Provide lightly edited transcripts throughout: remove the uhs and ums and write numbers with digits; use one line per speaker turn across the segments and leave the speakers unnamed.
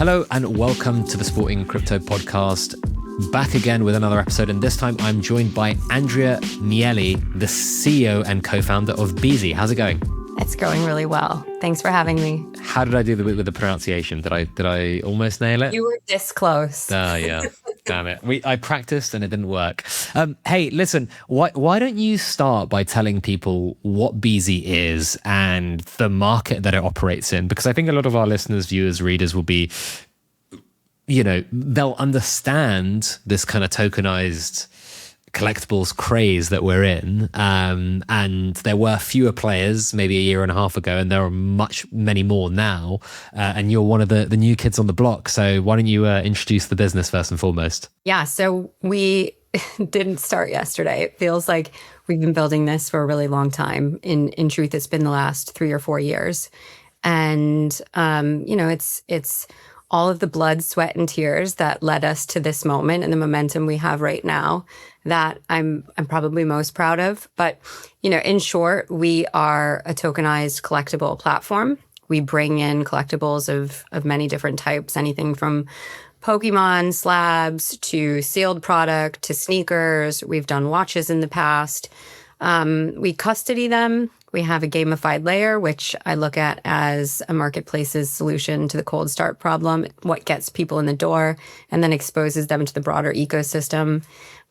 Hello and welcome to the Sporting Crypto Podcast. Back again with another episode, and this time I'm joined by Andrea Miele, the CEO and co-founder of Beezie. How's it going?
It's going really well. Thanks for having me.
How did I do with the pronunciation? Did I almost nail it?
You were this close.
Yeah. Damn it. I practiced and it didn't work. Hey, listen, why don't you start by telling people what Beezie is and the market that it operates in? Because I think a lot of our listeners, viewers, readers will be, they'll understand this kind of tokenized collectibles craze that we're in. And there were fewer players maybe a year and a half ago, and there are many more now. And you're one of the new kids on the block. So why don't you introduce the business first and foremost?
Yeah, so we didn't start yesterday. It feels like we've been building this for a really long time. In truth, it's been the last 3 or 4 years. And, it's all of the blood, sweat, and tears that led us to this moment and the momentum we have right now that I'm probably most proud of. But, in short, we are a tokenized collectible platform. We bring in collectibles of many different types, anything from Pokemon slabs to sealed product to sneakers. We've done watches in the past. We custody them. We have a gamified layer, which I look at as a marketplace's solution to the cold start problem, what gets people in the door and then exposes them to the broader ecosystem.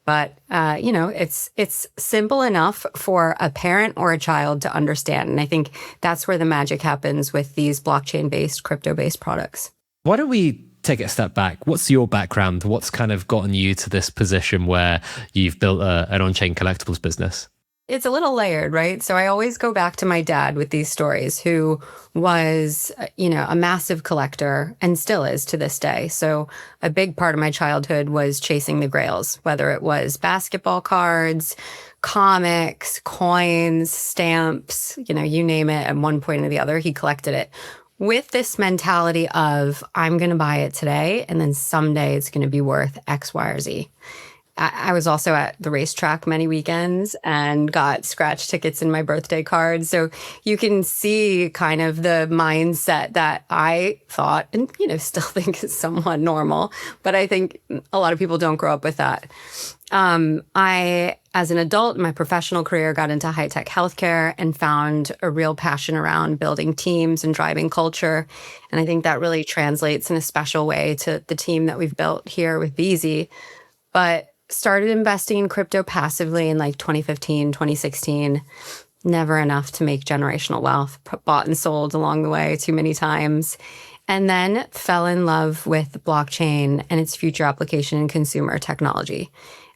But, it's simple enough for a parent or a child to understand. And I think that's where the magic happens with these blockchain-based, crypto-based products.
Why don't we take it a step back? What's your background? What's kind of gotten you to this position where you've built an on-chain collectibles business?
It's a little layered, right? So I always go back to my dad with these stories, who was, a massive collector and still is to this day. So a big part of my childhood was chasing the grails, whether it was basketball cards, comics, coins, stamps, you name it. At one point or the other, he collected it with this mentality of, I'm going to buy it today, and then someday it's going to be worth X, Y, or Z. I was also at the racetrack many weekends and got scratch tickets in my birthday card. So you can see kind of the mindset that I thought and, still think is somewhat normal. But I think a lot of people don't grow up with that. I, as an adult in my professional career, got into high-tech healthcare and found a real passion around building teams and driving culture. And I think that really translates in a special way to the team that we've built here with Beezie. But started investing in crypto passively in like 2015, 2016. Never enough to make generational wealth. Bought and sold along the way too many times. And then fell in love with blockchain and its future application in consumer technology.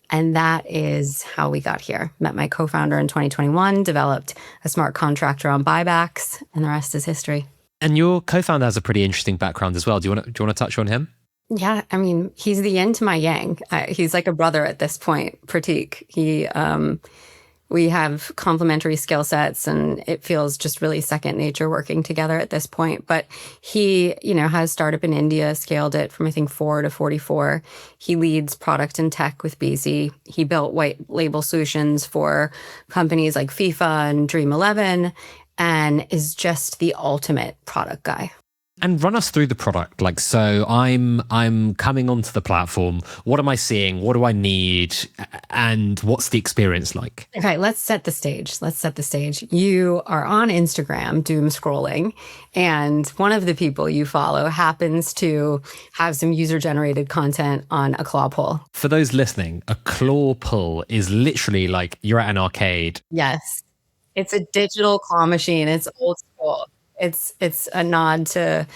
And that is how we got here. Met my co-founder in 2021, developed a smart contract around buybacks, and the rest is history.
And your co-founder has a pretty interesting background as well. Do you want to touch on him?
Yeah, I mean, he's the yin to my yang. He's like a brother at this point, Pratik. We have complementary skill sets, and it feels just really second nature working together at this point. But he, has startup in India, scaled it from, I think, 4 to 44. He leads product and tech with Beezie. He built white label solutions for companies like FIFA and Dream 11, and is just the ultimate product guy.
And run us through the product. So I'm coming onto the platform. What am I seeing? What do I need? And what's the experience like?
Okay, let's set the stage. You are on Instagram, doom scrolling, and one of the people you follow happens to have some user-generated content on a claw pull.
For those listening, a claw pull is literally like you're at an arcade.
Yes. It's a digital claw machine. It's old school. It's a nod to,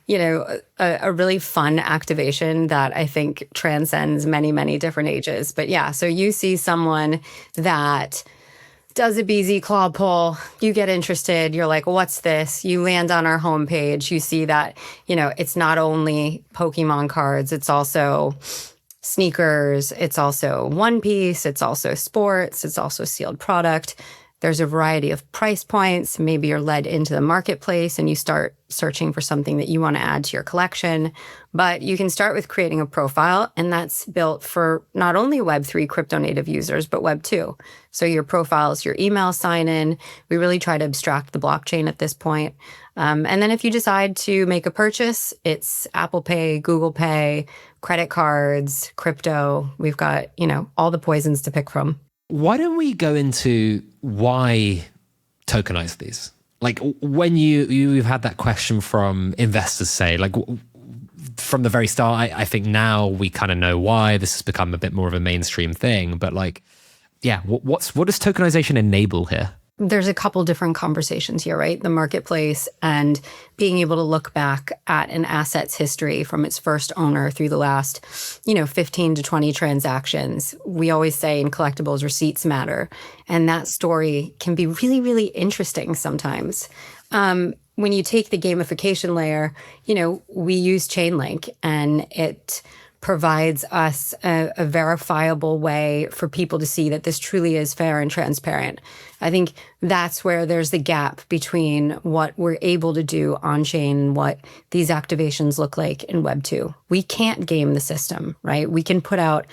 a really fun activation that I think transcends many, many different ages. But yeah, so you see someone that does a Beezie claw pull, you get interested, you're like, what's this? You land on our homepage, you see that, it's not only Pokemon cards, it's also sneakers, it's also One Piece, it's also sports, it's also sealed product. There's a variety of price points. Maybe you're led into the marketplace and you start searching for something that you want to add to your collection. But you can start with creating a profile, and that's built for not only Web3 crypto native users, but Web2. So your profile is your email sign-in. We really try to abstract the blockchain at this point. And then if you decide to make a purchase, it's Apple Pay, Google Pay, credit cards, crypto. We've got, all the poisons to pick from.
Why don't we go into why tokenize these? Like when you've had that question from investors, say, like from the very start, I think now we kind of know why this has become a bit more of a mainstream thing. But like, yeah, what does tokenization enable here?
There's a couple different conversations here, right? The marketplace and being able to look back at an asset's history from its first owner through the last, 15 to 20 transactions. We always say in collectibles, receipts matter. And that story can be really, really interesting sometimes. When you take the gamification layer, we use Chainlink, and it provides us a verifiable way for people to see that this truly is fair and transparent. I think that's where there's the gap between what we're able to do on chain and what these activations look like in Web2. We can't game the system, right? We can put out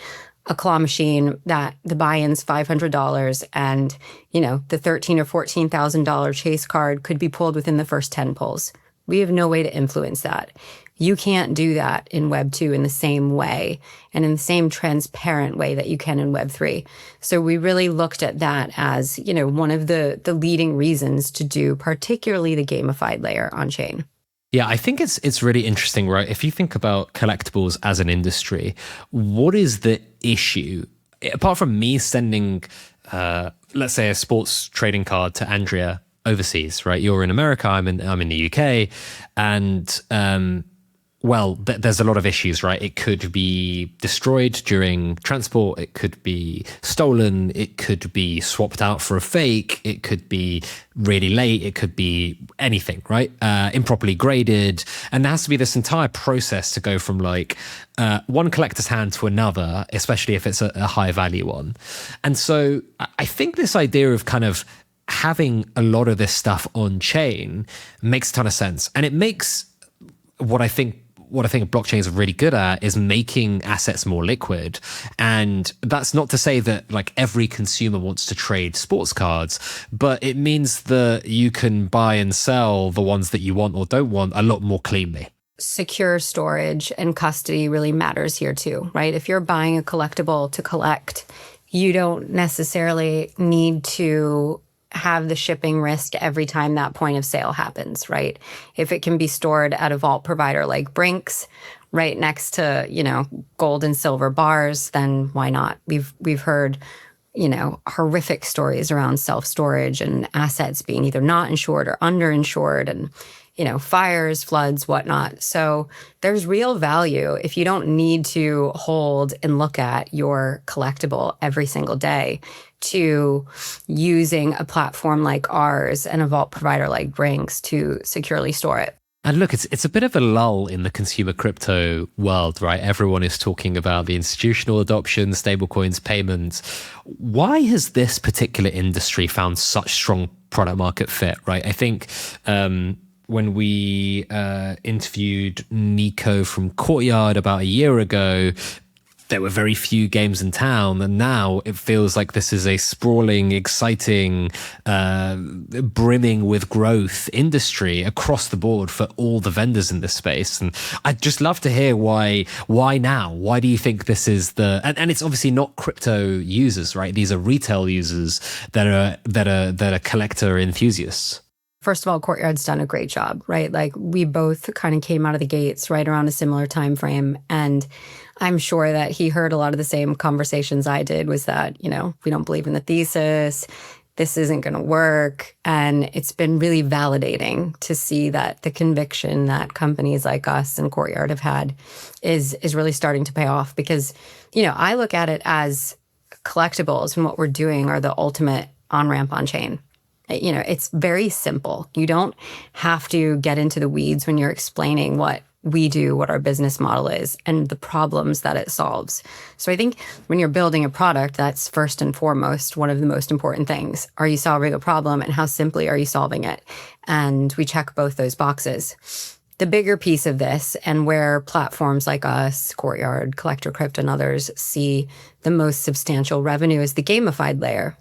a claw machine that the buy-in's $500 and, the $13,000 or $14,000 chase card could be pulled within the first 10 pulls. We have no way to influence that. You can't do that in Web2 in the same way and in the same transparent way that you can in Web3. So we really looked at that as, one of the leading reasons to do particularly the gamified layer on chain.
Yeah, I think it's really interesting, right? If you think about collectibles as an industry, what is the issue? Apart from me sending, let's say, a sports trading card to Andrea overseas, right? You're in America, I'm in the UK, and there's a lot of issues, right? It could be destroyed during transport. It could be stolen. It could be swapped out for a fake. It could be really late. It could be anything, right? Improperly graded. And there has to be this entire process to go from like one collector's hand to another, especially if it's a high value one. And so I think this idea of kind of having a lot of this stuff on chain makes a ton of sense. And it makes what I think blockchains are really good at is making assets more liquid. And that's not to say that like every consumer wants to trade sports cards, but it means that you can buy and sell the ones that you want or don't want a lot more cleanly.
Secure storage and custody really matters here too, right? If you're buying a collectible to collect, you don't necessarily need to have the shipping risk every time that point of sale happens, right? If it can be stored at a vault provider like Brinks, right next to, gold and silver bars, then why not? We've heard, horrific stories around self-storage and assets being either not insured or underinsured and, fires, floods, whatnot. So there's real value if you don't need to hold and look at your collectible every single day to using a platform like ours and a vault provider like Brinks to securely store it.
And look, it's a bit of a lull in the consumer crypto world, right? Everyone is talking about the institutional adoption, stablecoins, payments. Why has this particular industry found such strong product market fit, right? I think when we interviewed Nico from Courtyard about a year ago, there were very few games in town, and now it feels like this is a sprawling, exciting, brimming with growth industry across the board for all the vendors in this space. And I'd just love to hear why now? Why do you think this is and it's obviously not crypto users, right? These are retail users that are collector enthusiasts.
First of all, Courtyard's done a great job, right? Like we both kind of came out of the gates right around a similar time frame, and I'm sure that he heard a lot of the same conversations I did, was that, we don't believe in the thesis, this isn't going to work. And it's been really validating to see that the conviction that companies like us and Courtyard have had is really starting to pay off, because, I look at it as collectibles and what we're doing are the ultimate on-ramp on chain. It's very simple. You don't have to get into the weeds when you're explaining what we do, what our business model is, and the problems that it solves. So I think when you're building a product, that's first and foremost one of the most important things. Are you solving a problem, and how simply are you solving it? And we check both those boxes. The bigger piece of this, and where platforms like us, Courtyard, Collector Crypt, and others see the most substantial revenue, is the gamified layer.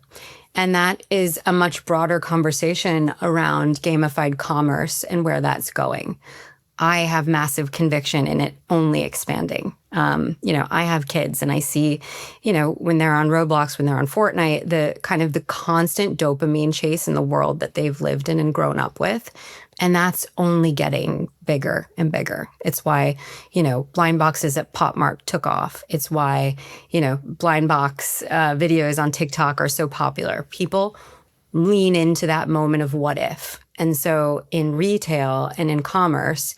And that is a much broader conversation around gamified commerce and where that's going. I have massive conviction in it only expanding. I have kids, and I see, when they're on Roblox, when they're on Fortnite, the constant dopamine chase in the world that they've lived in and grown up with. And that's only getting bigger and bigger. It's why, blind boxes at Pop Mart took off. It's why, blind box videos on TikTok are so popular. People lean into that moment of what if. And so in retail and in commerce,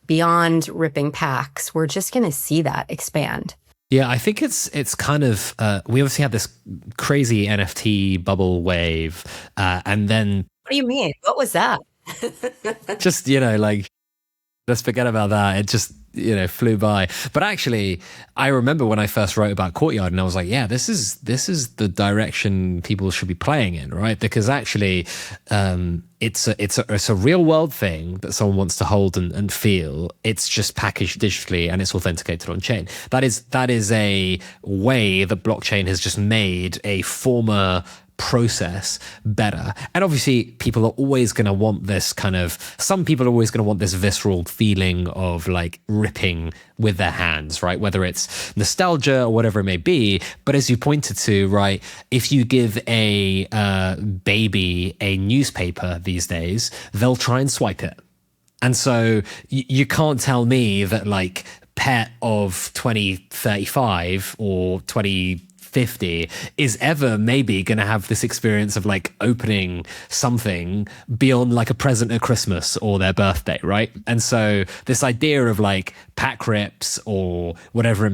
beyond ripping packs, we're just going to see that expand.
Yeah, I think it's kind of, we obviously had this crazy NFT bubble wave, and then...
What do you mean? What was that?
Just, let's forget about that. It just, flew by. But actually, I remember when I first wrote about Courtyard, and I was like, yeah, this is the direction people should be playing in, right? Because actually, it's a real world thing that someone wants to hold and feel. It's just packaged digitally, and it's authenticated on chain. That is a way that blockchain has just made a former process better. And obviously people are always going to want this some people are always going to want this visceral feeling of like ripping with their hands, right? Whether it's nostalgia or whatever it may be. But as you pointed to, right, if you give a baby a newspaper these days, they'll try and swipe it. And so you can't tell me that like pet of 2035 or 2050 is ever maybe going to have this experience of like opening something beyond like a present at Christmas or their birthday, right? And so this idea of like pack rips or whatever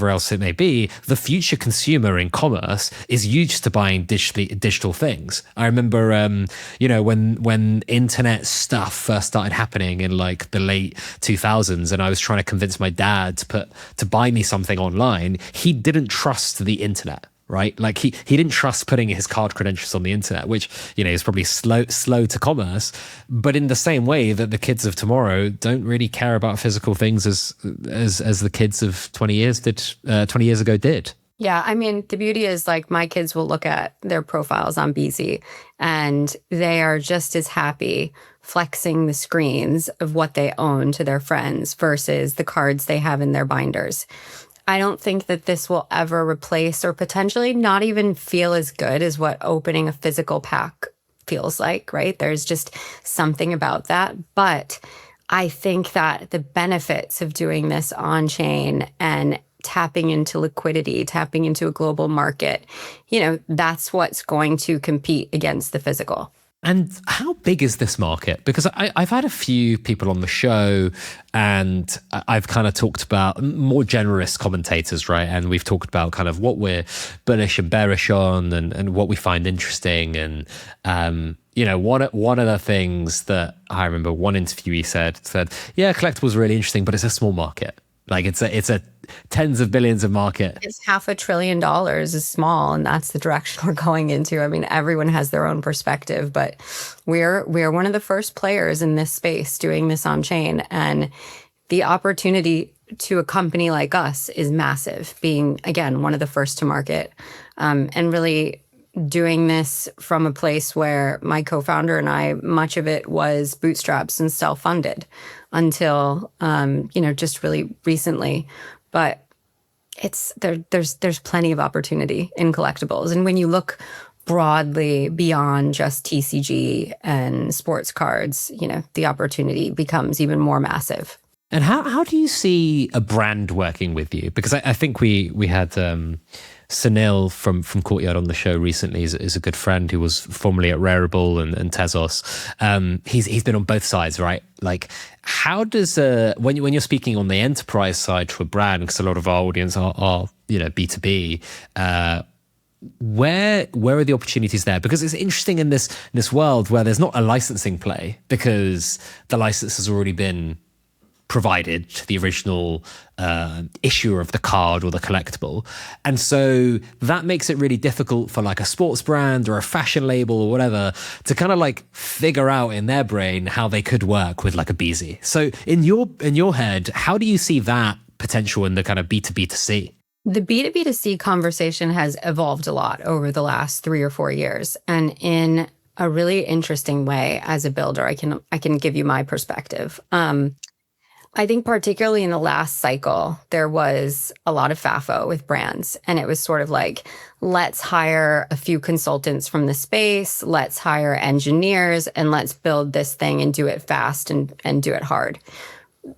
else it may be, the future consumer in commerce is used to buying digital things. I remember, when internet stuff first started happening in like the late 2000s, and I was trying to convince my dad to buy me something online, he didn't trust the internet, right? Like he didn't trust putting his card credentials on the internet, which, is probably slow to commerce. But in the same way that the kids of tomorrow don't really care about physical things as the kids of 20 years ago did.
Yeah, I mean, the beauty is like my kids will look at their profiles on Beezie, and they are just as happy flexing the screens of what they own to their friends versus the cards they have in their binders. I don't think that this will ever replace, or potentially not even feel as good as what opening a physical pack feels like, right? There's just something about that. But I think that the benefits of doing this on chain and tapping into liquidity, tapping into a global market, that's what's going to compete against the physical.
And how big is this market? Because I've had a few people on the show, and I've kind of talked about more generous commentators, right? And we've talked about kind of what we're bullish and bearish on, and what we find interesting. And one of the things that I remember one interviewee said, yeah, collectibles are really interesting, but it's a small market. Like it's a tens of billions of market.
It's $500 billion is small, and that's the direction we're going into. I mean, everyone has their own perspective, but we're one of the first players in this space doing this on chain, and the opportunity to a company like us is massive. Being again one of the first to market, and really doing this from a place where my co-founder and I, much of it was bootstraps and self-funded until, just really recently. But there's plenty of opportunity in collectibles. And when you look broadly beyond just TCG and sports cards, the opportunity becomes even more massive.
And how do you see a brand working with you? Because I think we had Sunil from Courtyard on the show recently. Is a good friend who was formerly at Rarible and Tezos. He's been on both sides, right? Like, how does when you're speaking on the enterprise side to a brand, because a lot of our audience are B2B. Where are the opportunities there? Because it's interesting in this world where there's not a licensing play, because the license has already been provided to the original issuer of the card or the collectible. And so that makes it really difficult for like a sports brand or a fashion label or whatever to kind of like figure out in their brain how they could work with like a Beezie. So in your head, how do you see that potential in the kind of B2B2C?
The B2B2C conversation has evolved a lot over the last 3 or 4 years. And in a really interesting way, as a builder, I can give you my perspective. I think particularly in the last cycle, there was a lot of FAFO with brands. And it was sort of like, let's hire a few consultants from the space, let's hire engineers, and let's build this thing and do it fast and do it hard.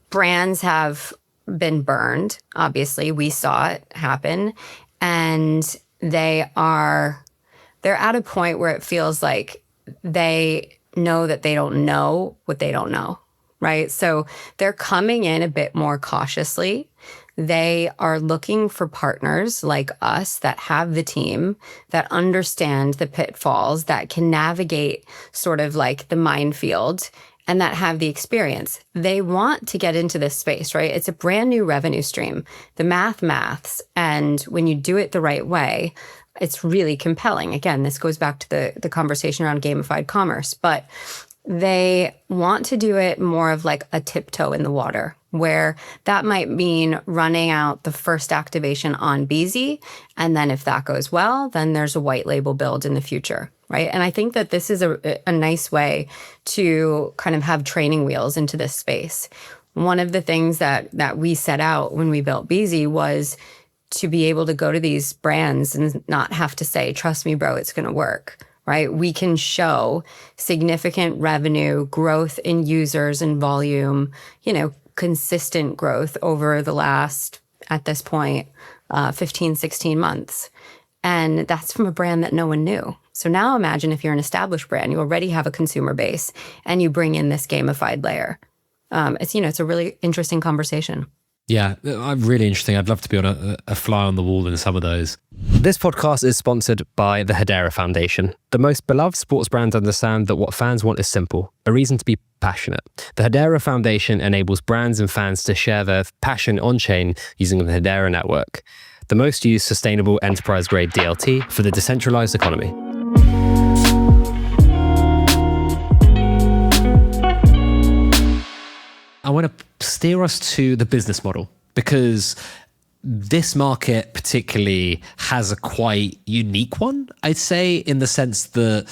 Brands have been burned. Obviously, we saw it happen. And they're at a point where it feels like they know that they don't know what they don't know, right? So they're coming in a bit more cautiously. They are looking for partners like us that have the team, that understand the pitfalls, that can navigate sort of like the minefield, and that have the experience. They want to get into this space, right? It's a brand new revenue stream. The maths, and when you do it the right way, it's really compelling. Again, this goes back to the conversation around gamified commerce, but they want to do it more of like a tiptoe in the water, where that might mean running out the first activation on Beezie. And then if that goes well, then there's a white label build in the future, right? And I think that this is a nice way to kind of have training wheels into this space. One of the things that we set out when we built Beezie was to be able to go to these brands and not have to say, trust me, bro, it's going to work, right? We can show significant revenue growth in users and volume, consistent growth over the last, at this point, 15, 16 months. And that's from a brand that no one knew. So now imagine if you're an established brand, you already have a consumer base, and you bring in this gamified layer. It's a really interesting conversation.
Yeah, really interesting. I'd love to be on a fly on the wall in some of those. This podcast is sponsored by the Hedera Foundation. The most beloved sports brands understand that what fans want is simple, a reason to be passionate. The Hedera Foundation enables brands and fans to share their passion on-chain using the Hedera network, the most used sustainable enterprise-grade DLT for the decentralized economy. I want to steer us to the business model, because this market particularly has a quite unique one, I'd say, in the sense that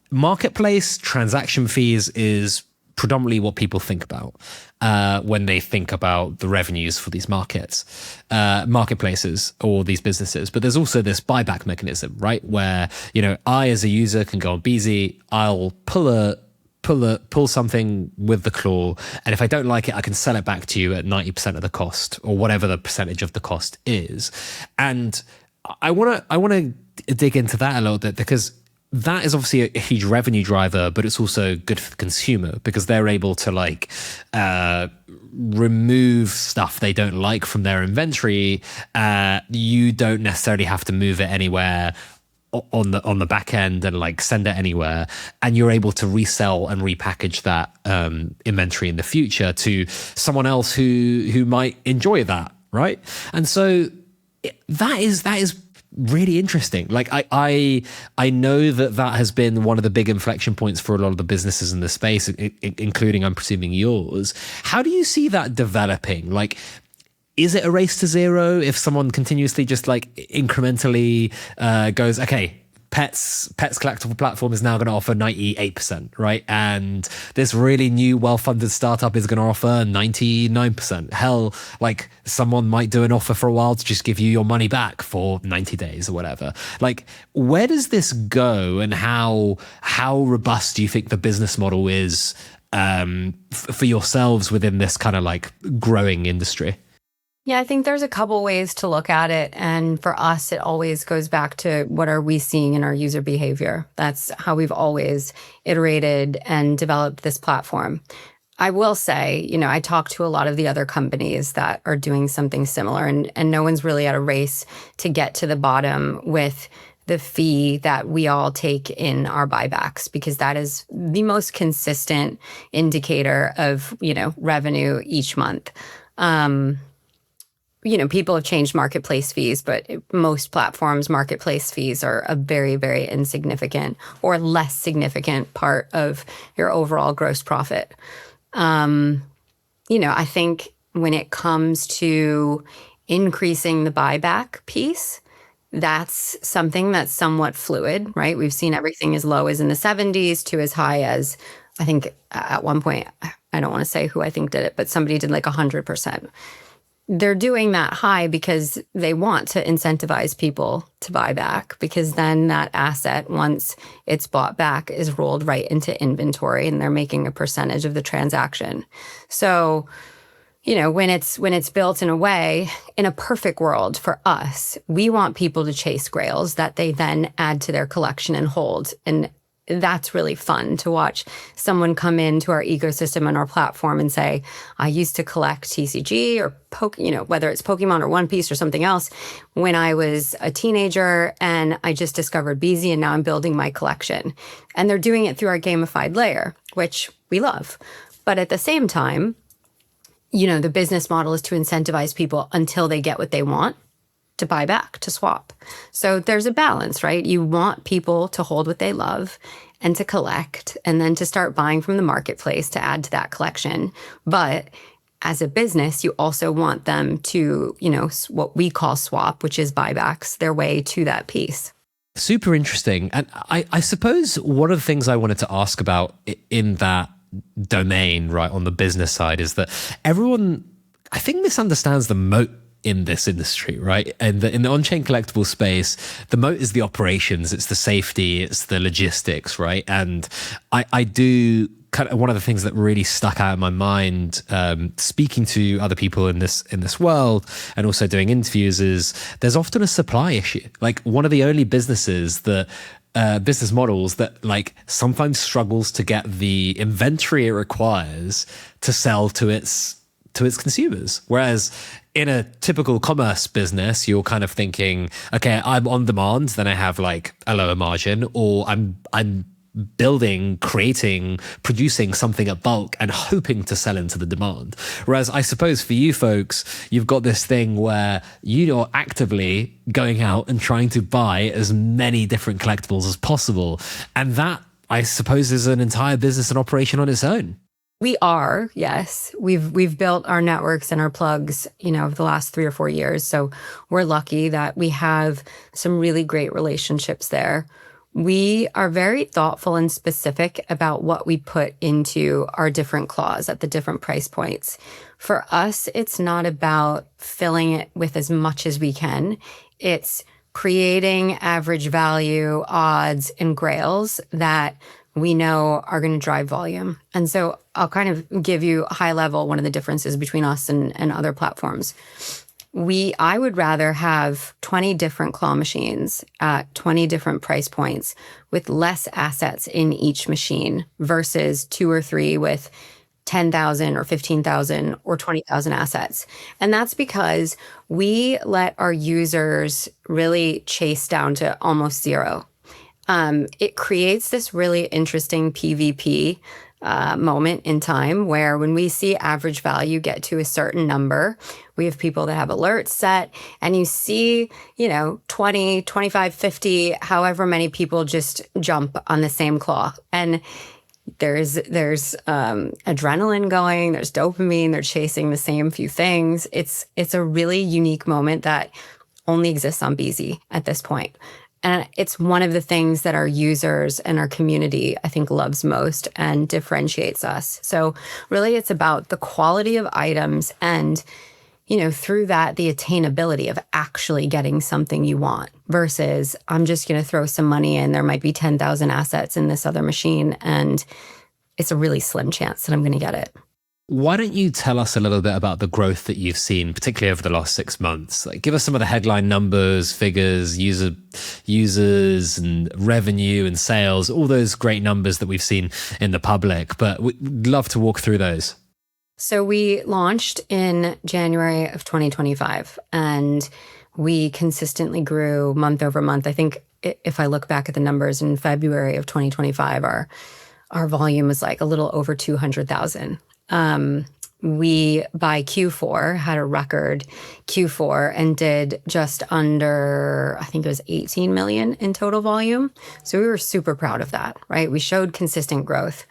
marketplace transaction fees is predominantly what people think about when they think about the revenues for these marketplaces or these businesses. But there's also this buyback mechanism, right? Where, I as a user can go on Beezie, I'll pull something with the claw, and if I don't like it, I can sell it back to you at 90% of the cost, or whatever the percentage of the cost is. And I want to dig into that a little bit, because that is obviously a huge revenue driver, but it's also good for the consumer, because they're able to remove stuff they don't like from their inventory. You don't necessarily have to move it anywhere on the back end and send it anywhere, and you're able to resell and repackage that inventory in the future to someone else who might enjoy that, right? And so that is really interesting. I know that has been one of the big inflection points for a lot of the businesses in the space, including, I'm presuming, yours. How do you see that developing? Is it a race to zero if someone continuously just incrementally goes, okay, Pets collectible platform is now going to offer 98%, right? And this really new, well-funded startup is going to offer 99%. Hell, someone might do an offer for a while to just give you your money back for 90 days or whatever. Where does this go, and how robust do you think the business model is for yourselves within this kind of growing industry?
Yeah, I think there's a couple ways to look at it. And for us, it always goes back to what are we seeing in our user behavior. That's how we've always iterated and developed this platform. I will say, I talk to a lot of the other companies that are doing something similar, and no one's really at a race to get to the bottom with the fee that we all take in our buybacks, because that is the most consistent indicator of, revenue each month. People have changed marketplace fees, but most platforms' marketplace fees are a very, very insignificant or less significant part of your overall gross profit. I think when it comes to increasing the buyback piece, that's something that's somewhat fluid, right? We've seen everything as low as in the 70s to as high as, I think at one point, I don't want to say who I think did it, but somebody did like 100%. They're doing that high because they want to incentivize people to buy back, because then that asset, once it's bought back, is rolled right into inventory and they're making a percentage of the transaction. So, when it's built in a way, in a perfect world for us, we want people to chase grails that they then add to their collection and hold. And that's really fun to watch someone come into our ecosystem and our platform and say, I used to collect TCG or whether it's Pokemon or One Piece or something else when I was a teenager, and I just discovered Beezie and now I'm building my collection. And they're doing it through our gamified layer, which we love. But at the same time, the business model is to incentivize people until they get what they want to buy back, to swap. So there's a balance, right? You want people to hold what they love and to collect, and then to start buying from the marketplace to add to that collection. But as a business, you also want them to, what we call swap, which is buybacks, their way to that piece.
Super interesting. And I suppose one of the things I wanted to ask about in that domain, right, on the business side, is that everyone, I think, misunderstands the moat in this industry, right? And in the on-chain collectible space, the moat is the operations, it's the safety, it's the logistics, right? And I do kind of, one of the things that really stuck out in my mind, speaking to other people in this world and also doing interviews, is there's often a supply issue. Like, one of the only business models that like sometimes struggles to get the inventory it requires to sell to its consumers. Whereas in a typical commerce business, you're kind of thinking, okay, I'm on demand, then I have like a lower margin, or I'm building, creating, producing something at bulk and hoping to sell into the demand. Whereas I suppose for you folks, you've got this thing where you're actively going out and trying to buy as many different collectibles as possible. And that, I suppose, is an entire business and operation on its own.
We are, yes. We've built our networks and our plugs, over the last 3 or 4 years. So we're lucky that we have some really great relationships there. We are very thoughtful and specific about what we put into our different claws at the different price points. For us, it's not about filling it with as much as we can. It's creating average value, odds, and grails that we know are going to drive volume. And so I'll kind of give you a high level one of the differences between us and other platforms. I would rather have 20 different claw machines at 20 different price points with less assets in each machine versus 2 or 3 with 10,000 or 15,000 or 20,000 assets. And that's because we let our users really chase down to almost zero. It creates this really interesting PvP moment in time where when we see average value get to a certain number, we have people that have alerts set, and you see, 20, 25, 50, however many people just jump on the same claw. And there's adrenaline going, there's dopamine, they're chasing the same few things. It's a really unique moment that only exists on Beezie at this point. And it's one of the things that our users and our community, I think, loves most and differentiates us. So really, it's about the quality of items and, through that, the attainability of actually getting something you want versus I'm just going to throw some money in. There might be 10,000 assets in this other machine, and it's a really slim chance that I'm going to get it.
Why don't you tell us a little bit about the growth that you've seen, particularly over the last 6 months? Like, give us some of the headline numbers, figures, users and revenue and sales, all those great numbers that we've seen in the public, but we'd love to walk through those.
So we launched in January of 2025, and we consistently grew month over month. I think if I look back at the numbers in February of 2025, our volume was like a little over 200,000. We, by Q4, had a record Q4 and did just under, I think it was 18 million in total volume. So we were super proud of that, right? We showed consistent growth.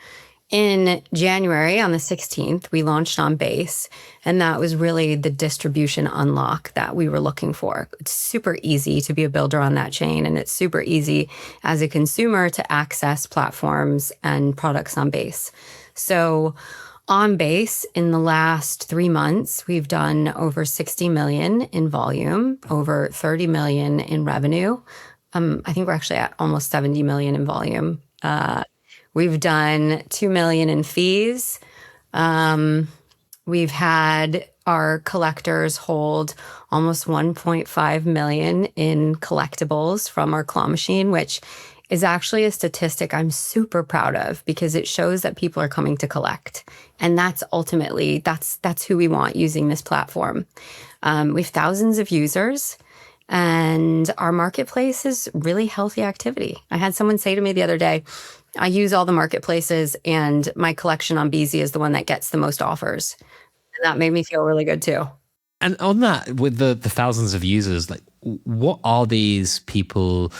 In January, on the 16th, we launched on Base, and that was really the distribution unlock that we were looking for. It's super easy to be a builder on that chain, and it's super easy as a consumer to access platforms and products on Base. So on Base, in the last 3 months, we've done over 60 million in volume, over 30 million in revenue. I think we're actually at almost 70 million in volume. We've done 2 million in fees. We've had our collectors hold almost 1.5 million in collectibles from our claw machine, which is actually a statistic I'm super proud of because it shows that people are coming to collect. And that's ultimately, that's who we want using this platform. We have thousands of users, and our marketplace is really healthy activity. I had someone say to me the other day, I use all the marketplaces and my collection on Beezie is the one that gets the most offers. And that made me feel really good too.
And on that, with the thousands of users, like, what are these people,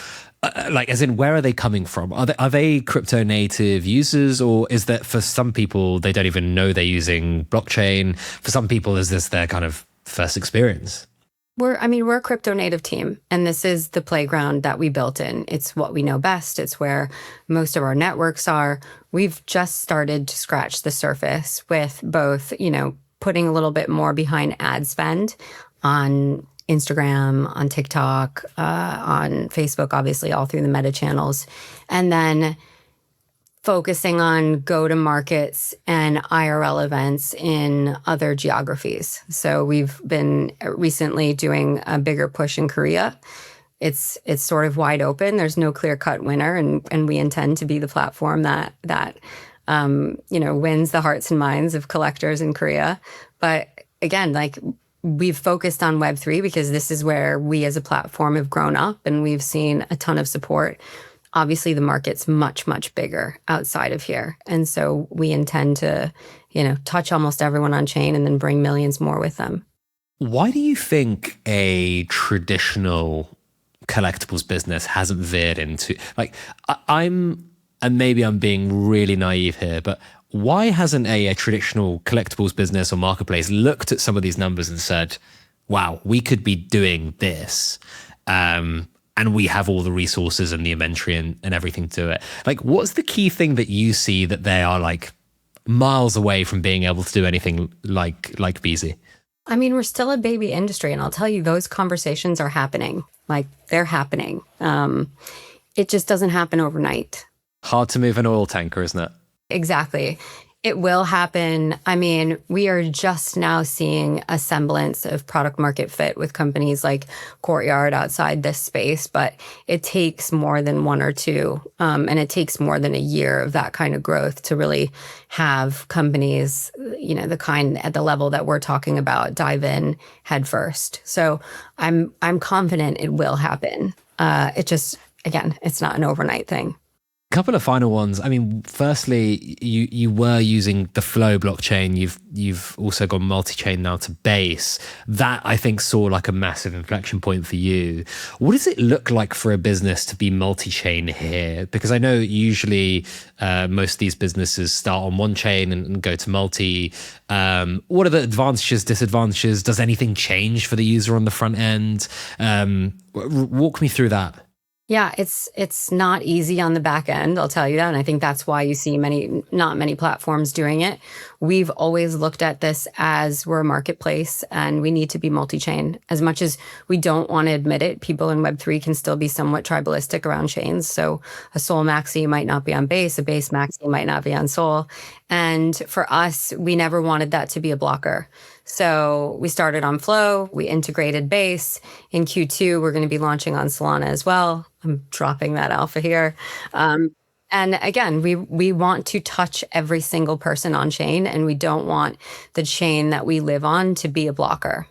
like, as in, where are they coming from? Are they crypto native users, or is that for some people, they don't even know they're using blockchain? For some people, is this their kind of first experience?
We're a crypto native team, and this is the playground that we built in. It's what we know best. It's where most of our networks are. We've just started to scratch the surface with both, putting a little bit more behind ad spend on Instagram, on TikTok, on Facebook, obviously all through the meta channels, and then focusing on go-to-markets and IRL events in other geographies. So we've been recently doing a bigger push in Korea. It's sort of wide open. There's no clear-cut winner, and we intend to be the platform that wins the hearts and minds of collectors in Korea. But again, like, we've focused on Web3 because this is where we as a platform have grown up, and we've seen a ton of support. Obviously, the market's much, much bigger outside of here. And so we intend to, touch almost everyone on chain and then bring millions more with them.
Why do you think a traditional collectibles business hasn't veered into, like, and maybe I'm being really naive here, but why hasn't a traditional collectibles business or marketplace looked at some of these numbers and said, wow, we could be doing this, and we have all the resources and the inventory and everything to it? Like, what's the key thing that you see that they are like miles away from being able to do anything like Beezie?
I mean, we're still a baby industry, and I'll tell you, those conversations are happening. Like, they're happening. It just doesn't happen overnight.
Hard to move an oil tanker, isn't it?
Exactly. It will happen. I mean, we are just now seeing a semblance of product market fit with companies like Courtyard outside this space, but it takes more than one or two, and it takes more than a year of that kind of growth to really have companies, the kind at the level that we're talking about, dive in head first. So I'm confident it will happen. It just, again, it's not an overnight thing.
Couple of final ones. I mean, firstly, you were using the Flow blockchain. You've also gone multi-chain now to Base. That, I think, saw like a massive inflection point for you. What does it look like for a business to be multi-chain here? Because I know usually most of these businesses start on one chain and go to multi. What are the advantages, disadvantages? Does anything change for the user on the front end? Walk me through that.
Yeah, it's not easy on the back end, I'll tell you that. And I think that's why you see not many platforms doing it. We've always looked at this as we're a marketplace and we need to be multi-chain. As much as we don't want to admit it, people in Web3 can still be somewhat tribalistic around chains. So a Sol Maxi might not be on Base, a Base Maxi might not be on Sol. And for us, we never wanted that to be a blocker. So we started on Flow, we integrated Base. In Q2, we're going to be launching on Solana as well. I'm dropping that alpha here. And again, we want to touch every single person on chain, and we don't want the chain that we live on to be a blocker.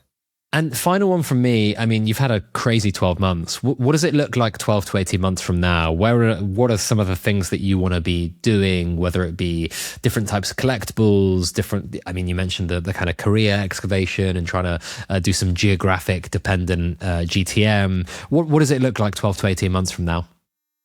And final one from me. I mean, you've had a crazy 12 months. What does it look like 12 to 18 months from now? What are some of the things that you want to be doing, whether it be different types of collectibles, I mean, you mentioned the kind of career excavation and trying to do some geographic dependent GTM. What does it look like 12 to 18 months from now?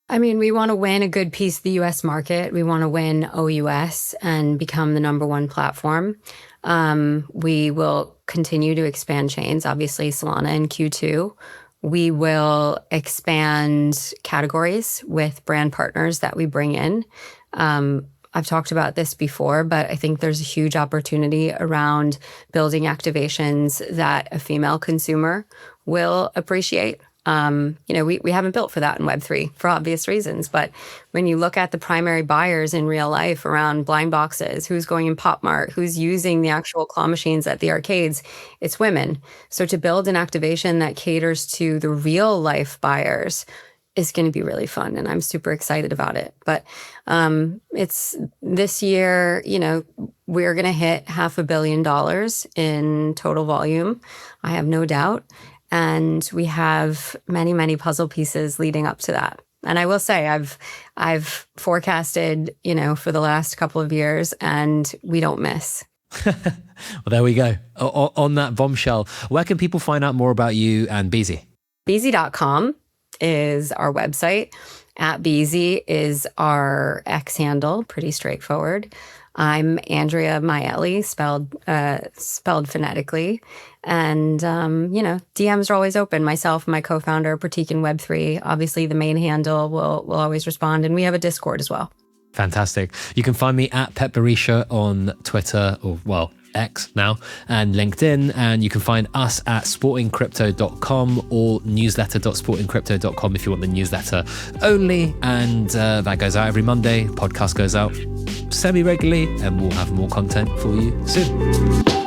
I mean, we want to win a good piece of the US market. We want to win OUS and become the number one platform. We will continue to expand chains, obviously Solana in Q2. We will expand categories with brand partners that we bring in. I've talked about this before, but I think there's a huge opportunity around building activations that a female consumer will appreciate. We haven't built for that in Web3 for obvious reasons. But when you look at the primary buyers in real life around blind boxes, who's going in Pop Mart, who's using the actual claw machines at the arcades, it's women. So to build an activation that caters to the real life buyers is going to be really fun. And I'm super excited about it. But it's this year, we're going to hit $500 million in total volume. I have no doubt. And we have many, many puzzle pieces leading up to that. And I will say, I've forecasted, for the last couple of years, and we don't miss.
Well, there we go. On that bombshell, where can people find out more about you and Beezie?
Beezie.com is our website. @Beezie is our X handle, pretty straightforward. I'm Andrea Miele, spelled phonetically. And, DMs are always open. Myself and my co-founder, Pratik in Web3, obviously the main handle will always respond. And we have a Discord as well.
Fantastic. You can find me at Pet Barisha on Twitter, or X now, and LinkedIn. And you can find us at sportingcrypto.com or newsletter.sportingcrypto.com if you want the newsletter only. And that goes out every Monday. Podcast goes out semi-regularly, and we'll have more content for you soon.